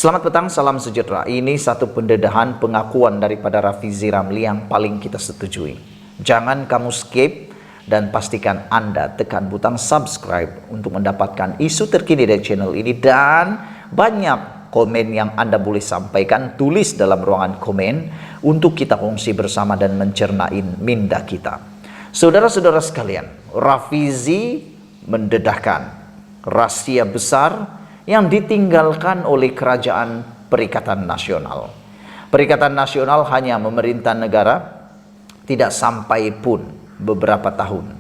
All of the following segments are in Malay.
Selamat petang, salam sejahtera. Ini satu pendedahan pengakuan daripada Rafizi Ramli yang paling kita setujui. Jangan kamu skip dan pastikan Anda tekan butang subscribe untuk mendapatkan isu terkini dari channel ini, dan banyak komen yang Anda boleh sampaikan, tulis dalam ruangan komen untuk kita kongsi bersama dan mencernain minda kita. Saudara-saudara sekalian, Rafizi mendedahkan rahasia besar yang ditinggalkan oleh Kerajaan Perikatan Nasional. Perikatan Nasional hanya memerintah negara tidak sampai pun beberapa tahun.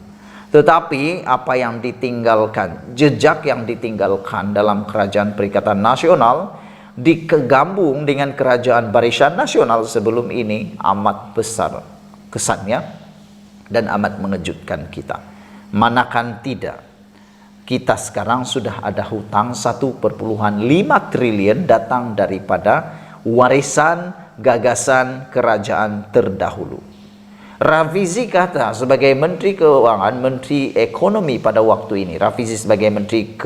Tetapi apa yang ditinggalkan, jejak yang ditinggalkan dalam Kerajaan Perikatan Nasional digabung dengan Kerajaan Barisan Nasional sebelum ini amat besar kesannya dan amat mengejutkan kita. Manakan tidak, kita sekarang sudah ada hutang 1,5 triliun datang daripada warisan gagasan kerajaan terdahulu. Rafizi kata sebagai Menteri Keuangan, Menteri Ekonomi pada waktu ini, Rafizi sebagai Menteri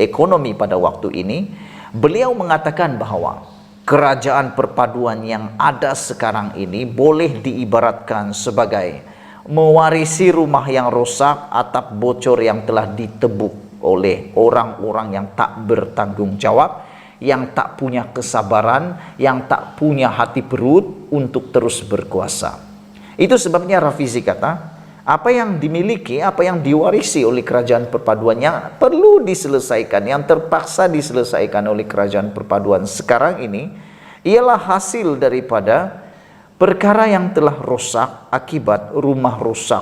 Ekonomi pada waktu ini, beliau mengatakan bahwa kerajaan perpaduan yang ada sekarang ini boleh diibaratkan sebagai mewarisi rumah yang rusak, atap bocor yang telah ditebuk oleh orang-orang yang tak bertanggung jawab, yang tak punya kesabaran, yang tak punya hati perut untuk terus berkuasa. Itu sebabnya Rafizi kata, apa yang dimiliki, apa yang diwarisi oleh kerajaan perpaduan yang perlu diselesaikan, yang terpaksa diselesaikan oleh kerajaan perpaduan sekarang ini, ialah hasil daripada perkara yang telah rusak akibat rumah rusak,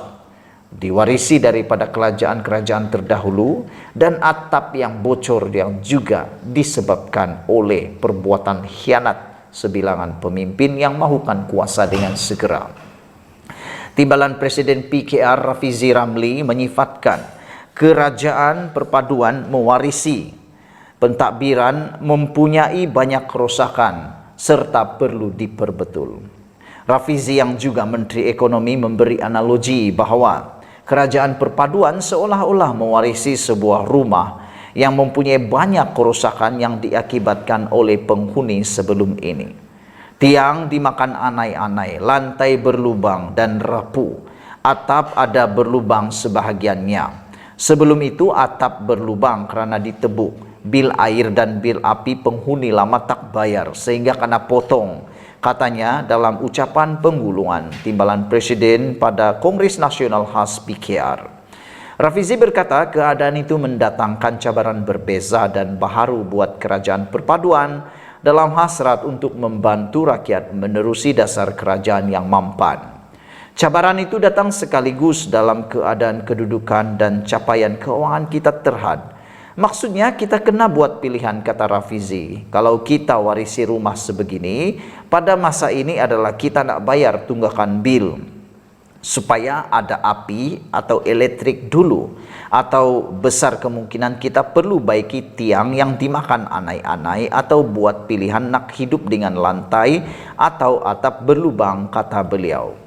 diwarisi daripada kerajaan-kerajaan terdahulu, dan atap yang bocor yang juga disebabkan oleh perbuatan khianat sebilangan pemimpin yang mahukan kuasa dengan segera. Timbalan Presiden PKR Rafizi Ramli menyifatkan kerajaan perpaduan mewarisi pentadbiran mempunyai banyak kerosakan serta perlu diperbetul. Rafizi yang juga Menteri Ekonomi memberi analogi bahawa kerajaan perpaduan seolah-olah mewarisi sebuah rumah yang mempunyai banyak kerosakan yang diakibatkan oleh penghuni sebelum ini. Tiang dimakan anai-anai, lantai berlubang dan rapuh, atap ada berlubang sebahagiannya. Sebelum itu atap berlubang kerana ditebuk, bil air dan bil api penghuni lama tak bayar sehingga kena potong, katanya dalam ucapan penggulungan Timbalan Presiden pada Kongres Nasional Khas PKR. Rafizi berkata keadaan itu mendatangkan cabaran berbeza dan baharu buat kerajaan perpaduan dalam hasrat untuk membantu rakyat menerusi dasar kerajaan yang mampan. Cabaran itu datang sekaligus dalam keadaan kedudukan dan capaian keuangan kita terhad. Maksudnya kita kena buat pilihan, kata Rafizi. Kalau kita warisi rumah sebegini, pada masa ini adalah kita nak bayar tunggakan bil supaya ada api atau elektrik dulu, atau besar kemungkinan kita perlu baiki tiang yang dimakan anai-anai, atau buat pilihan nak hidup dengan lantai atau atap berlubang, kata beliau.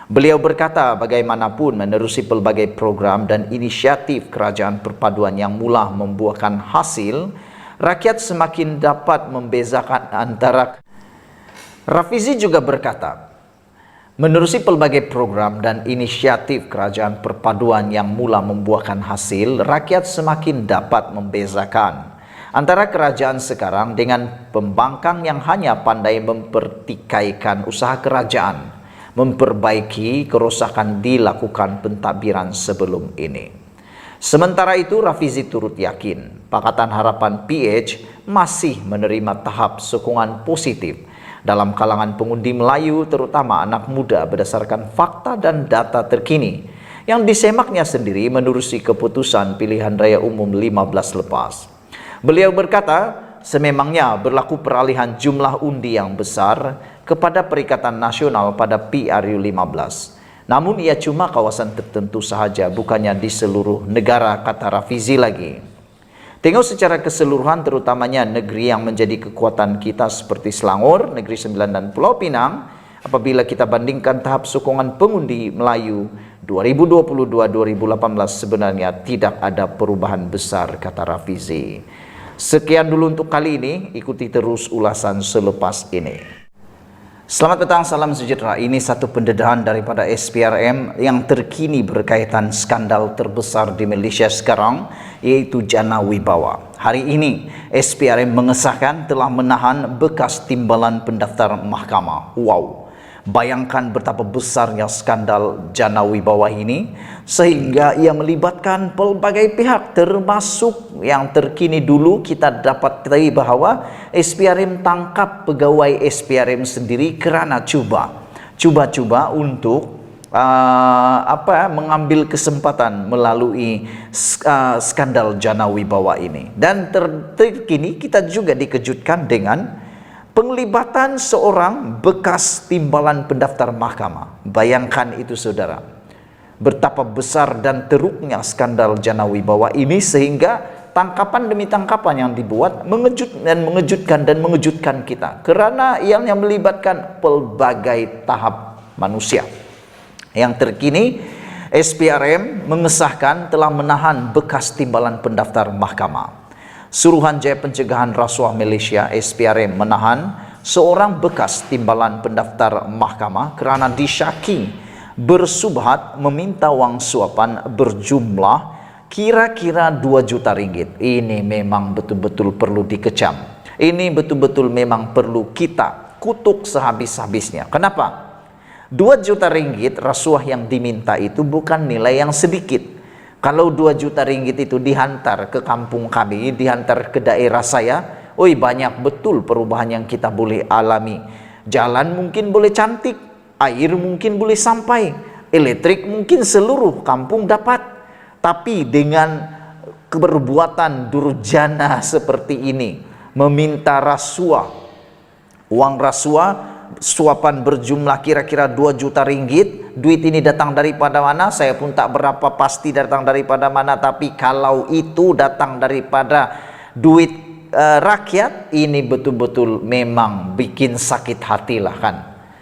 Beliau berkata bagaimanapun menerusi pelbagai program dan inisiatif kerajaan perpaduan yang mula membuahkan hasil, rakyat semakin dapat membezakan antara. Rafizi juga berkata, menerusi pelbagai program dan inisiatif kerajaan perpaduan yang mula membuahkan hasil, rakyat semakin dapat membezakan antara kerajaan sekarang dengan pembangkang yang hanya pandai mempertikaikan usaha kerajaan, memperbaiki kerosakan dilakukan pentadbiran sebelum ini. Sementara itu, Rafizi turut yakin Pakatan Harapan PH masih menerima tahap sokongan positif dalam kalangan pengundi Melayu, terutama anak muda, berdasarkan fakta dan data terkini yang disemaknya sendiri menerusi keputusan pilihan raya umum 15 lepas. Beliau berkata, sememangnya berlaku peralihan jumlah undi yang besar kepada Perikatan Nasional pada PRU 15. Namun ia cuma kawasan tertentu sahaja, bukannya di seluruh negara, kata Rafizi lagi. Tengok secara keseluruhan, terutamanya negeri yang menjadi kekuatan kita seperti Selangor, Negeri Sembilan dan Pulau Pinang, apabila kita bandingkan tahap sokongan pengundi Melayu 2022-2018 sebenarnya tidak ada perubahan besar, kata Rafizi. Sekian dulu untuk kali ini, ikuti terus ulasan selepas ini. Selamat petang, salam sejahtera. Ini satu pendedahan daripada SPRM yang terkini berkaitan skandal terbesar di Malaysia sekarang, yaitu Jana Wibawa. Hari ini, SPRM mengesahkan telah menahan bekas timbalan pendaftar mahkamah. Wow! Bayangkan betapa besarnya skandal Jana Wibawa ini, sehingga ia melibatkan pelbagai pihak, termasuk yang terkini dulu kita dapat tahu bahawa SPRM tangkap pegawai SPRM sendiri kerana cuba untuk mengambil kesempatan melalui skandal Jana Wibawa ini. Dan terkini kita juga dikejutkan dengan penglibatan seorang bekas timbalan pendaftar mahkamah. Bayangkan itu saudara, betapa besar dan teruknya skandal Jana Wibawa ini, sehingga tangkapan demi tangkapan yang dibuat mengejutkan kita, kerana yang melibatkan pelbagai tahap manusia. Yang terkini, SPRM mengesahkan telah menahan bekas timbalan pendaftar mahkamah. Suruhanjaya Pencegahan Rasuah Malaysia SPRM menahan seorang bekas timbalan pendaftar mahkamah kerana disyaki bersubhat meminta wang suapan berjumlah kira-kira 2 juta ringgit. Ini memang betul-betul perlu dikecam. Ini betul-betul memang perlu kita kutuk sehabis-habisnya. Kenapa? 2 juta ringgit rasuah yang diminta itu bukan nilai yang sedikit. Kalau 2 juta ringgit itu dihantar ke kampung kami, dihantar ke daerah saya, banyak betul perubahan yang kita boleh alami. Jalan mungkin boleh cantik, air mungkin boleh sampai, elektrik mungkin seluruh kampung dapat. Tapi dengan perbuatan durjana seperti ini, meminta rasuah, uang rasuah, suapan berjumlah kira-kira 2 juta ringgit. Duit ini datang daripada mana? Saya pun tak berapa pasti datang daripada mana. Tapi kalau itu datang daripada duit rakyat, ini betul-betul memang bikin sakit hati lah kan.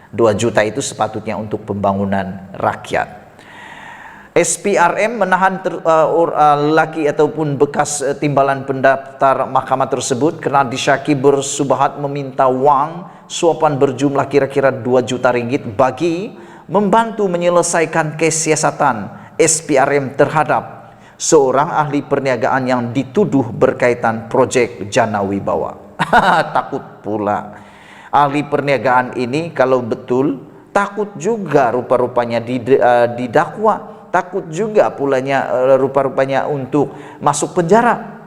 2 juta itu sepatutnya untuk pembangunan rakyat. SPRM menahan lelaki ataupun bekas timbalan pendaftar mahkamah tersebut kerana disyaki bersubhat meminta wang suapan berjumlah kira-kira 2 juta ringgit bagi membantu menyelesaikan kes siasatan SPRM terhadap seorang ahli perniagaan yang dituduh berkaitan projek Jana Wibawa. Takut pula ahli perniagaan ini kalau betul, takut juga rupa-rupanya didakwa. Takut juga pulanya rupa-rupanya untuk masuk penjara,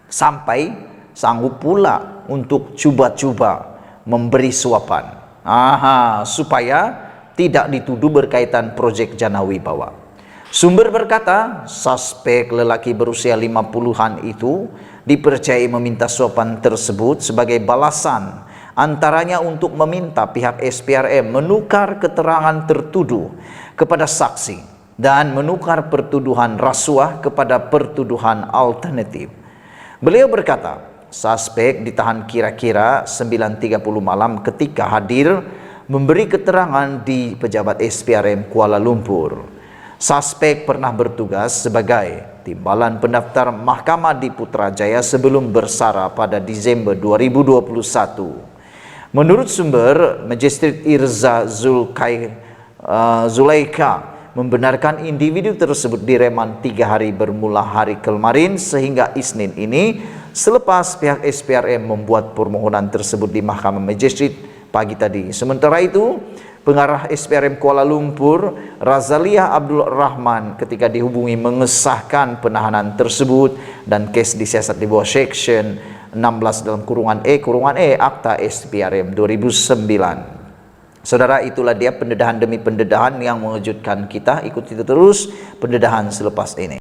sampai sanggup pula untuk cuba-cuba memberi suapan supaya tidak dituduh berkaitan projek Jana Wibawa. Sumber berkata, suspek lelaki berusia 50-an itu dipercayai meminta suapan tersebut sebagai balasan, antaranya untuk meminta pihak SPRM menukar keterangan tertuduh kepada saksi dan menukar pertuduhan rasuah kepada pertuduhan alternatif. Beliau berkata, suspek ditahan kira-kira 9.30 malam ketika hadir memberi keterangan di pejabat SPRM Kuala Lumpur. Suspek pernah bertugas sebagai timbalan pendaftar mahkamah di Putrajaya sebelum bersara pada Disember 2021. Menurut sumber, Magistrate Irza Zulaika membenarkan individu tersebut direman 3 hari bermula hari kemarin sehingga Isnin ini, selepas pihak SPRM membuat permohonan tersebut di Mahkamah Magistrate pagi tadi. Sementara itu, pengarah SPRM Kuala Lumpur, Razaliah Abdul Rahman, ketika dihubungi mengesahkan penahanan tersebut dan kes disiasat di bawah Section 16 dalam kurungan E Akta SPRM 2009. Saudara, itulah dia pendedahan demi pendedahan yang mengejutkan kita. Ikuti terus pendedahan selepas ini.